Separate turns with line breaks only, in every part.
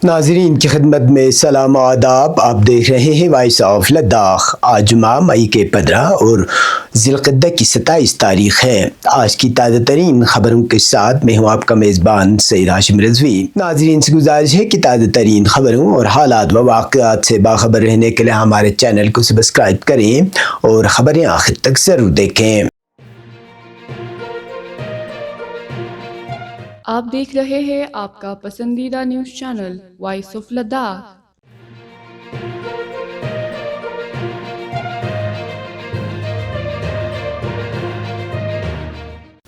ناظرین کی خدمت میں سلام و آداب۔ آپ دیکھ رہے ہیں وائس آف لداخ۔ آج جمعہ مئی کے 15 اور ذی القعدہ کی 27 تاریخ ہے۔ آج کی تازہ ترین خبروں کے ساتھ میں ہوں آپ کا میزبان سید ہاشم رضوی۔ ناظرین سے گزارش ہے کہ تازہ ترین خبروں اور حالات و واقعات سے باخبر رہنے کے لیے ہمارے چینل کو سبسکرائب کریں اور خبریں آخر تک ضرور دیکھیں۔
آپ دیکھ رہے ہیں آپ کا پسندیدہ news channel Voice of Ladakh.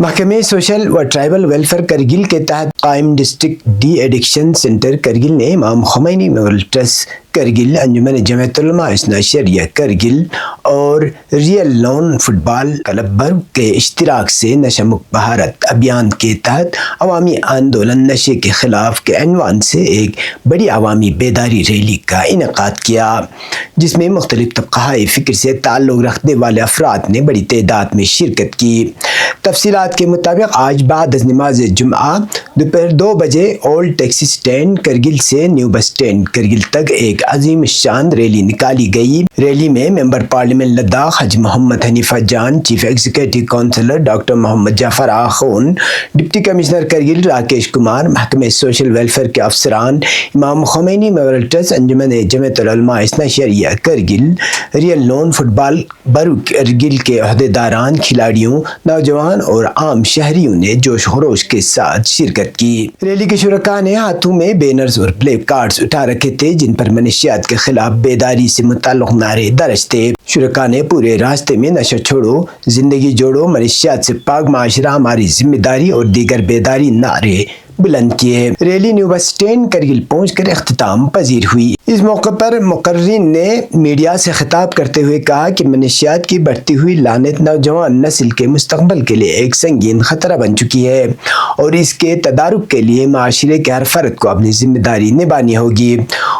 محکمہ سوشل و ٹرائبل ویلفیئر کرگل کے تحت قائم district de addiction centre Kargil نے Imam Khomeini memorial trust Kargil, Anjuman Jamiat Ulama Isna Asharia Kargil اور Real Lone football club Baroo کے اشتراک سے نشہ مکت بھارت ابھیان کے تحت عوامی آندولن نشے کے خلاف کے عنوان سے ایک بڑی عوامی بیداری ریلی کا انعقاد کیا، جس میں مختلف طبقہ فکر سے تعلق رکھنے والے افراد نے بڑی تعداد میں شرکت کی۔ تفصیلات کے مطابق آج بعد از نماز جمعہ دوپہر 2 بجے اولڈ ٹیکسی سٹینڈ کرگل سے نیو بس سٹینڈ کرگل تک ایک عظیم الشان ریلی نکالی گئی۔ ریلی میں ممبر پارلیمنٹ لداخ حاجی محمد حنیفہ جان، چیف ایگزیکٹو کونسلر ڈاکٹر محمد جعفر آخون، ڈپٹی کمشنر کرگل راکیش کمار، محکمہ سوشل ویلفیئر کے افسران، امام خمینی میموریل ٹرسٹ، انجمن Jamiat Ulama Isna Asharia Kargil, real Lone fit بال برو کرگل کے عہدیداران، کھلاڑیوں، نوجوان اور عام شہریوں نے جوش و خروش کے ساتھ شرکت کی۔ ریلی کے شرکاء نے ہاتھوں میں بینرز اور پلے کارڈز اٹھا رکھے تھے جن پر منشیات کے خلاف بیداری سے متعلق نعرے درج تھے۔ شرکاء نے پورے راستے میں نشہ چھوڑو، زندگی جوڑو، منشیات سے پاک معاشرہ ہماری ذمہ داری اور دیگر بیداری نعرے بلند کیے۔ Rally new bus stand Kargil پہنچ کر اختتام پذیر ہوئی۔ اس موقع پر مقررین نے میڈیا سے خطاب کرتے ہوئے کہا کہ منشیات کی بڑھتی ہوئی لعنت نوجوان نسل کے مستقبل کے لیے ایک سنگین خطرہ بن چکی ہے اور اس کے تدارک کے لیے معاشرے کے ہر فرد کو اپنی ذمہ داری نبھانی ہوگی۔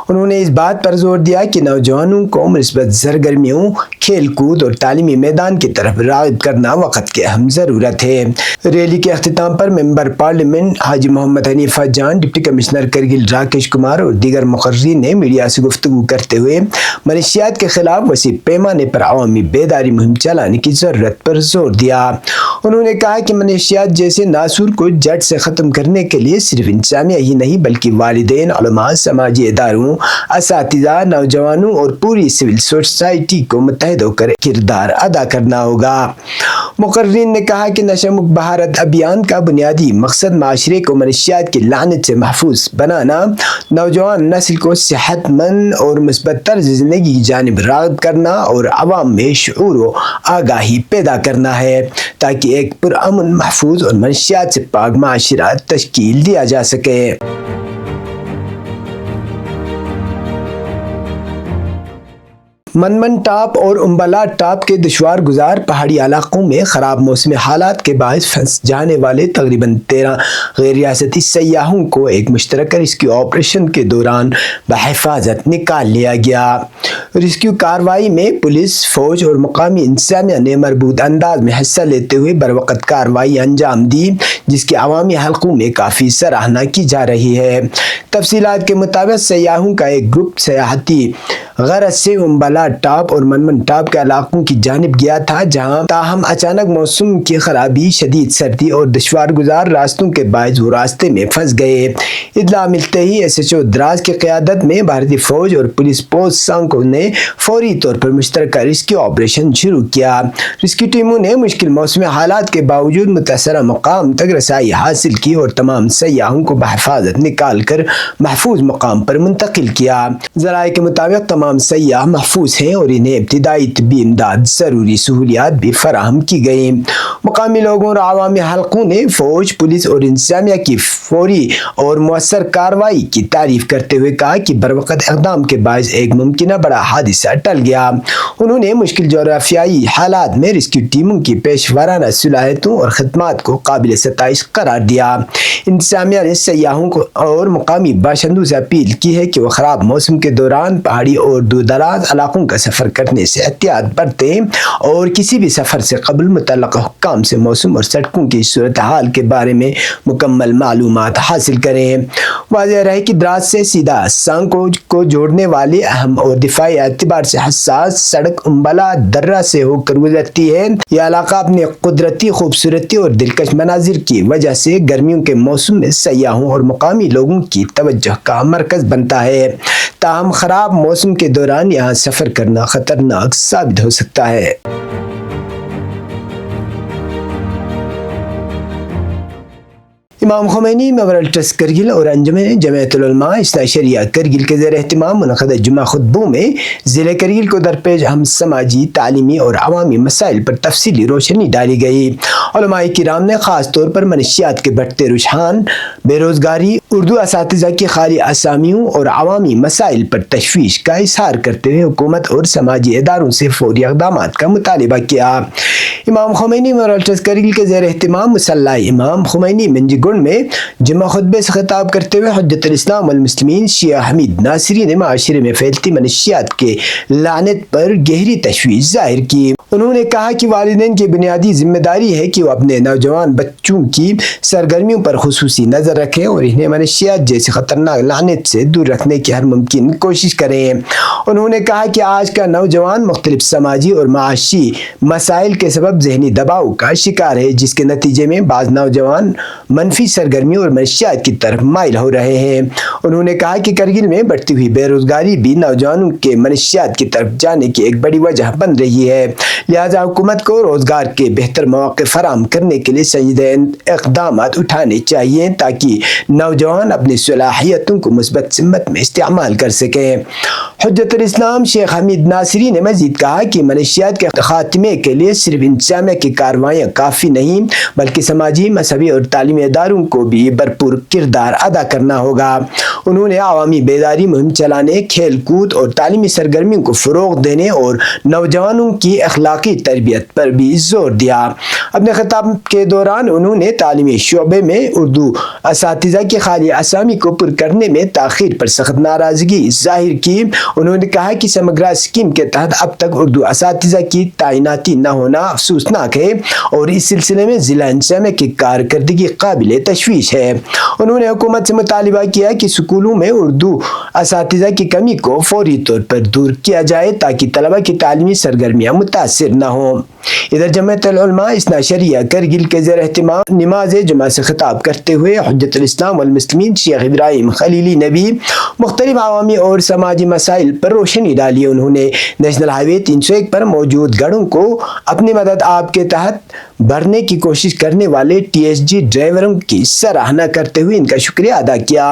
انہوں نے اس بات پر زور دیا کہ نوجوانوں کو مثبت سرگرمیوں، کھیل کود اور تعلیمی میدان کی طرف راغب کرنا وقت کی اہم ضرورت ہے۔ ریلی کے اختتام پر ممبر پارلیمنٹ حاجی محمد حنیفہ جان، ڈپٹی کمشنر کرگل راکیش کمار اور دیگر مقررین نے میڈیا سے گفتگو کرتے ہوئے منشیات کے خلاف وسیع پیمانے پر عوامی بیداری مہم چلانے کی ضرورت پر زور دیا۔ انہوں نے کہا کہ منشیات جیسے ناسور کو جڑ سے ختم کرنے کے لیے صرف انتظامیہ ہی نہیں بلکہ والدین، علماء، سماجی اداروں، اساتذہ، نوجوانوں اور پوری سول سوسائٹی کو متحد ہو کر کردار ادا کرنا ہوگا۔ مقررین نے کہا کہ نشہ مکت بھارت ابھیان کا بنیادی مقصد معاشرے کو منشیات کی لعنت سے محفوظ بنانا، نوجوان نسل کو صحت مند اور مثبت طرز زندگی کی جانب راغب کرنا اور عوام میں شعور و آگاہی پیدا کرنا ہے تاکہ ایک پرامن، محفوظ اور منشیات سے پاک معاشرہ تشکیل دیا جا سکے۔ منمن ٹاپ اور امبالا ٹاپ کے دشوار گزار پہاڑی علاقوں میں خراب موسمی حالات کے باعث پھنس جانے والے تقریباً 13 غیر ریاستی سیاحوں کو ایک مشترکہ ریسکیو آپریشن کے دوران بحفاظت نکال لیا گیا۔ ریسکیو کارروائی میں پولیس، فوج اور مقامی انتظامیہ نے مربوط انداز میں حصہ لیتے ہوئے بروقت کارروائی انجام دی، جس کی عوامی حلقوں میں کافی سراہنا کی جا رہی ہے۔ تفصیلات کے مطابق سیاحوں کا ایک گروپ سیاحتی غرض سے امبالا ٹاپ اور منمن ٹاپ کے علاقوں کی جانب گیا تھا، جہاں تاہم اچانک موسم کی خرابی، شدید سردی اور دشوار گزار راستوں کے باعث وہ راستے میں پھنس گئے۔ اطلاع ملتے ہی ایس ایچ او دراز کی قیادت میں بھارتی فوج اور پولیس پوسٹ سانکو نے فوری طور پر مشترکہ ریسکیو آپریشن شروع کیا۔ ریسکیو ٹیموں نے مشکل موسمی حالات کے باوجود متاثرہ مقام تک رسائی حاصل کی اور تمام سیاحوں کو بحفاظت نکال کر محفوظ مقام پر منتقل کیا۔ ذرائع کے مطابق تمام سیاح محفوظ ہیں اور انہیں ابتدائی طبی امداد، ضروری سہولیات بھی فراہم کی گئی۔ مقامی لوگوں اور عوامی حلقوں نے فوج، پولیس اور انتظامیہ کی فوری اور مؤثر کارروائی کی تعریف کرتے ہوئے کہا کہ بروقت اقدام کے باعث ایک ممکنہ بڑا حادثہ ٹل گیا۔ انہوں نے مشکل جغرافیائی حالات میں ریسکیو ٹیموں کی پیش ورانہ صلاحیتوں اور خدمات کو قابل ستائش قرار دیا۔ انتظامیہ نے سیاحوں کو اور مقامی باشندوں سے اپیل کی ہے کہ وہ خراب موسم کے دوران پہاڑی اور دور دراز علاقوں کا سفر کرنے سے احتیاط برتیں اور کسی بھی سفر سے قبل متعلقہ حکام حکام سے موسم اور سڑکوں کی صورتحال کے بارے میں مکمل معلومات حاصل کریں۔ واضح رہے کہ دراز سے سیدھا سانکو کو جوڑنے والی اہم اور دفاعی اعتبار سے حساس سڑک امبلا درہ سے ہو کر گزرتی ہے۔ یہ علاقہ اپنے قدرتی خوبصورتی اور دلکش مناظر کی وجہ سے گرمیوں کے موسم میں سیاحوں اور مقامی لوگوں کی توجہ کا مرکز بنتا ہے، تاہم خراب موسم کے دوران یہاں سفر کرنا خطرناک ثابت ہو سکتا ہے۔ امام خمینی میموریل ٹرسٹ کرگل اور انجمن جمعیت العلماء اثنا عشریہ کرگل کے زیر اہتمام منعقدہ جمعہ خطبوں میں ضلع کرگل کو درپیش اہم سماجی، تعلیمی اور عوامی مسائل پر تفصیلی روشنی ڈالی گئی۔ علماء کرام نے خاص طور پر منشیات کے بڑھتے رجحان، بے روزگاری، اردو اساتذہ کی خالی اسامیوں اور عوامی مسائل پر تشویش کا اظہار کرتے ہوئے حکومت اور سماجی اداروں سے فوری اقدامات کا مطالبہ کیا۔ امام خمینی میموریل ٹرسٹ کرگل کے زیر اہتمام مصلی امام خمینی منجی گنڈ میں جمعہ خطبے سے خطاب کرتے ہوئے حجت الاسلام والمسلمین شیخ حمید ناصری نے معاشرے میں پھیلتی منشیات کے لعنت پر گہری تشویش ظاہر کی۔ انہوں نے کہا کہ والدین کی بنیادی ذمہ داری ہے کہ وہ اپنے نوجوان بچوں کی سرگرمیوں پر خصوصی نظر رکھیں اور انہیں منشیات جیسی خطرناک لعنت سے دور رکھنے کی ہر ممکن کوشش کریں۔ انہوں نے کہا کہ آج کا نوجوان مختلف سماجی اور معاشی مسائل کے سبب ذہنی دباؤ کا شکار ہے، جس کے نتیجے میں بعض نوجوان منفی سرگرمیوں اور منشیات کی طرف مائل ہو رہے ہیں۔ انہوں نے کہا کہ کرگل میں بڑھتی ہوئی بے روزگاری بھی نوجوانوں کے منشیات کی طرف جانے کی ایک بڑی وجہ بن رہی ہے، لہذا حکومت کو روزگار کے بہتر مواقع فراہم کرنے کے لیے سنجیدہ اقدامات اٹھانے چاہیے تاکہ نوجوان اپنی صلاحیتوں کو مثبت سمت میں استعمال کر سکیں۔ حجت الاسلام شیخ حمید ناصری نے مزید کہا کہ منشیات کے خاتمے کے لیے صرف انتظامیہ کی کارروائیاں کافی نہیں، بلکہ سماجی، مذہبی اور تعلیمی اداروں کو بھی بھرپور کردار ادا کرنا ہوگا۔ انہوں نے عوامی بیداری مہم چلانے، کھیل کود اور تعلیمی سرگرمیوں کو فروغ دینے اور نوجوانوں کی اخلاقی تربیت پر بھی زور دیا۔ اپنے خطاب کے دوران انہوں نے تعلیمی شعبے میں اردو اساتذہ کی خالی اسامی کو پر کرنے میں تاخیر پر سخت ناراضگی ظاہر کی۔ انہوں نے کہا کہ سمگرا اسکیم کے تحت اب تک اردو اساتذہ کی تعیناتی نہ ہونا افسوسناک ہے اور اس سلسلے میں ضلع انتظامیہ کی کارکردگی قابل تشویش ہے۔ انہوں نے حکومت سے مطالبہ کیا کہ اسکولوں میں اردو اساتذہ کی کمی کو فوری طور پر دور کیا جائے تاکہ طلبہ کی تعلیمی سرگرمیاں متاثر نہ ہوں۔ ادھر جمعیت العلماء اثنا عشریہ کرگل کے زیر اہتمام نماز جمعہ سے خطاب کرتے ہوئے حجت الاسلام والمسلمین شیخ ابراہیم خلیلی نے بھی مختلف عوامی اور سماجی مسائل پر روشنی ڈالی۔ انہوں نے نیشنل ہائی وے 301 پر موجود گڑھوں کو اپنی مدد آپ کے تحت بھرنے کی کوشش کرنے والے ٹی ایس جی ڈرائیوروں کی سراہنا کرتے ہوئے ان کا شکریہ ادا کیا۔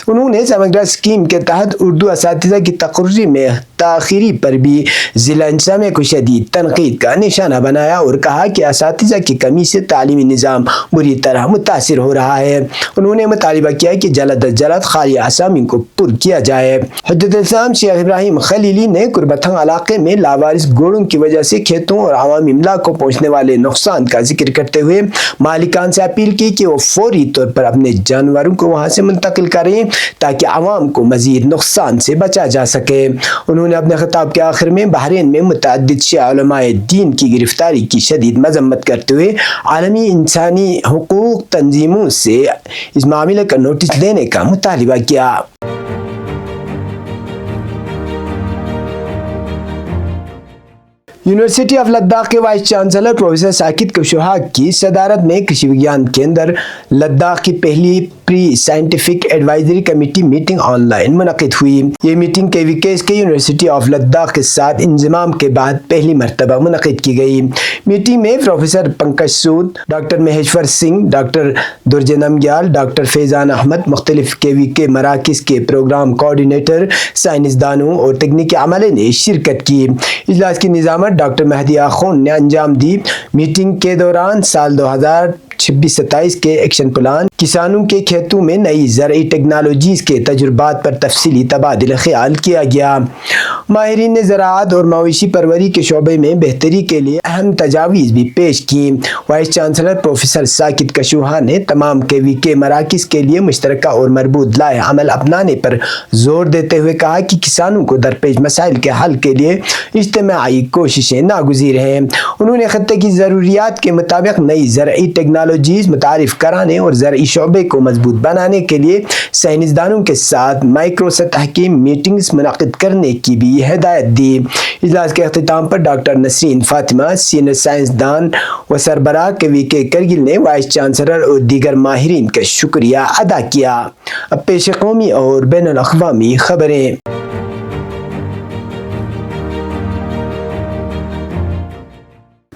انہوں نے سمگرا اسکیم کے تحت اردو اساتذہ کی تقرری میں تاخیری پر بھی ضلع انتظامیہ کو شدید تنقید کا نشانہ بنایا اور کہا کہ اساتذہ کی کمی سے تعلیمی نظام بری طرح متاثر ہو رہا ہے۔ انہوں نے مطالبہ کیا کہ جلد از جلد خالی اسامی کو پر کیا جائے۔ حجت الاسلام شیخ ابراہیم خلیلی نے قربتھنگ علاقے میں لاوارث گھوڑوں کی وجہ سے کھیتوں اور عوامی املاک کو پہنچنے والے نقصان کا ذکر کرتے ہوئے مالکان سے اپیل کی کہ وہ فوری طور پر اپنے جانوروں کو وہاں سے منتقل کریں تاکہ عوام کو مزید نقصان سے بچا جا سکے۔ انہوں نے اپنے خطاب کے آخر میں بحرین میں متعدد شیعہ علماء دین کی گرفتاری کی شدید مذمت کرتے ہوئے عالمی انسانی حقوق تنظیموں سے اس معاملے کا نوٹس لینے کا مطالبہ کیا۔ یونیورسٹی آف لداخ کے vice chancellor professor Saket Kushwaha کی صدارت میں کرشی وگیان کیندر لداخ کی پہلی pre scientific advisory committee meeting online منعقد ہوئی۔ یہ میٹنگ KVKS کے یونیورسٹی آف لداخ کے ساتھ انضمام کے بعد پہلی مرتبہ منعقد کی گئی۔ میٹنگ میں پروفیسر پنکج سود، ڈاکٹر مہیشور سنگھ، ڈاکٹر درجے نمگیال، ڈاکٹر فیضان احمد، مختلف KVK مراکز کے پروگرام کوآرڈینیٹر، سائنسدانوں اور تکنیکی عملے نے شرکت کی۔ اجلاس کی نظامت ڈاکٹر مہدی آخون نے انجام دی۔ میٹنگ کے دوران سال 2026-27 کے ایکشن پلان کسانوں کے کھیتوں میں نئی زرعی ٹیکنالوجیز کے تجربات پر تفصیلی تبادلہ خیال کیا گیا۔ ماہرین نے زراعت اور مویشی پروری کے شعبے میں بہتری کے لیے اہم تجاویز بھی پیش کی۔ Voice chancellor professor Saket Kushwaha نے تمام KVK مراکز کے لیے مشترکہ اور مربوط لائحہ عمل اپنانے پر زور دیتے ہوئے کہا کہ کسانوں کو درپیش مسائل کے حل کے لیے اجتماعی کوششیں ناگزیر ہیں۔ انہوں نے خطے کی ضروریات کے مطابق نئی زرعی ٹیکنالوجیز متعارف کرانے اور زرعی شعبے کو مضبوط بنانے کے لیے سائنسدانوں کے ساتھ مائکرو سطح کی میٹنگز منعقد کرنے کی بھی ہدایت دی۔ اجلاس کے اختتام پر ڈاکٹر نسرین فاطمہ، سینئر سائنسدان و سربراہ KVK کرگل نے وائس چانسلر اور دیگر ماہرین کا شکریہ ادا کیا۔ اب پیش قومی اور بین الاقوامی خبریں۔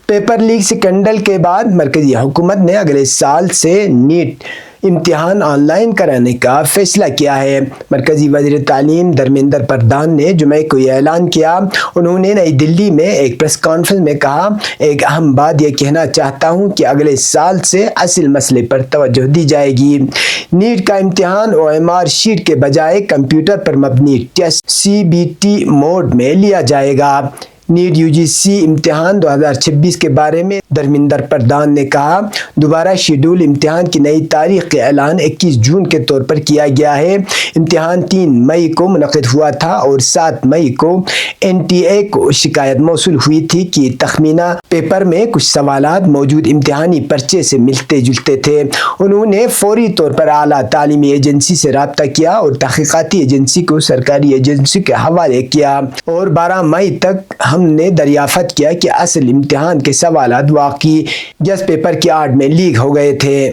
پیپر لیک سکینڈل کے بعد مرکزی حکومت نے اگلے سال سے نیٹ امتحان آن لائن کرانے کا فیصلہ کیا ہے۔ مرکزی وزیر تعلیم دھرمیندر پردھان نے جمعے کو یہ اعلان کیا۔ انہوں نے نئی دلی میں ایک پریس کانفرنس میں کہا، ایک اہم بات یہ کہنا چاہتا ہوں کہ اگلے سال سے اصل مسئلے پر توجہ دی جائے گی۔ نیٹ کا امتحان OMR شیٹ کے بجائے کمپیوٹر پر مبنی ٹیسٹ CBT موڈ میں لیا جائے گا۔ نیٹ UGC امتحان 2026 کے بارے میں دھرمیندر پردھان نے کہا، دوبارہ شیڈول امتحان کی نئی تاریخ کا اعلان 21 جون کے طور پر کیا گیا ہے۔ امتحان 3 مئی کو منعقد ہوا تھا اور 7 مئی کو NTA کو شکایت موصول ہوئی تھی کہ تخمینہ پیپر میں کچھ سوالات موجود امتحانی پرچے سے ملتے جلتے تھے۔ انہوں نے فوری طور پر اعلیٰ تعلیمی ایجنسی سے رابطہ کیا اور تحقیقاتی ایجنسی کو سرکاری ایجنسی کے حوالے کیا، اور 12 مئی تک ہم نے دریافت کیا کہ اصل امتحان کے سوالات واقعی گیس پیپر کی آڑ میں لیک ہو گئے تھے۔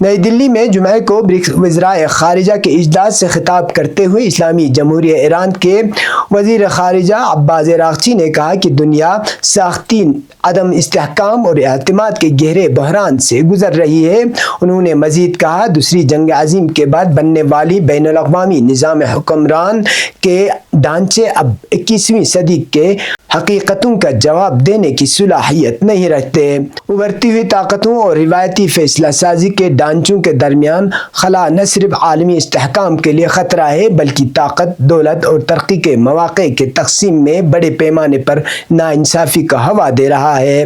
نئی دلی میں جمعہ کو برکس وزرائے خارجہ کے اجلاس سے خطاب کرتے ہوئے اسلامی جمہوریہ ایران کے وزیر خارجہ عباس عراقچی نے کہا کہ دنیا ساختی عدم استحکام اور اعتماد کے گہرے بحران سے گزر رہی ہے۔ انہوں نے مزید کہا، دوسری جنگ عظیم کے بعد بننے والی بین الاقوامی نظام حکمران کے ڈھانچے اب 21ویں صدی کے حقیقتوں کا جواب دینے کی صلاحیت نہیں رکھتے۔ ابھرتی ہوئی طاقتوں اور روایتی فیصلہ سازی کے ڈھانچوں کے درمیان خلا نہ صرف عالمی استحکام کے لیے خطرہ ہے بلکہ طاقت، دولت اور ترقی کے مواقع کے تقسیم میں بڑے پیمانے پر ناانصافی کا ہوا دے رہا ہے۔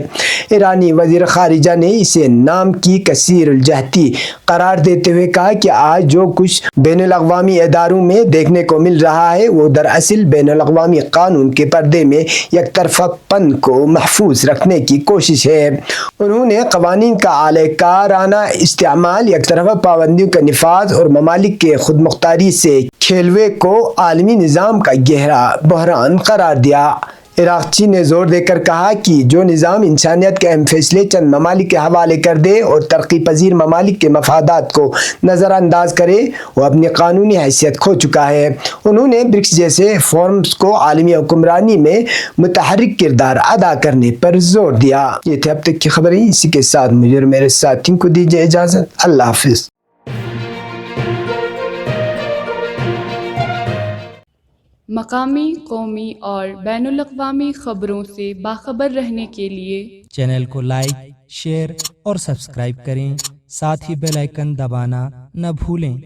ایرانی وزیر خارجہ نے اسے نام کی کثیر الجہتی قرار دیتے ہوئے کہا کہ آج جو کچھ بین الاقوامی اداروں میں دیکھنے کو مل رہا ہے وہ دراصل بین الاقوامی قانون کے پردے میں یک طرفہ پن کو محفوظ رکھنے کی کوشش ہے۔ انہوں نے قوانین کا اعلی کارانہ استعمال، یک طرفہ پابندیوں کا نفاذ اور ممالک کے خود مختاری سے کھیلوے کو عالمی نظام کا گہرا بحران قرار دیا۔ عراقچی نے زور دے کر کہا کہ جو نظام انسانیت کے اہم فیصلے چند ممالک کے حوالے کر دے اور ترقی پذیر ممالک کے مفادات کو نظر انداز کرے وہ اپنی قانونی حیثیت کھو چکا ہے۔ انہوں نے برکس جیسے فورمز کو عالمی حکمرانی میں متحرک کردار ادا کرنے پر زور دیا۔ یہ تھے اب تک کی خبریں، اسی کے ساتھ مجھے اور میرے ساتھیوں کو دیجیے اجازت۔ اللہ حافظ۔
مقامی، قومی اور بین الاقوامی خبروں سے باخبر رہنے کے لیے
چینل کو لائک، شیئر اور سبسکرائب کریں، ساتھ ہی بیل آئیکن دبانا نہ بھولیں۔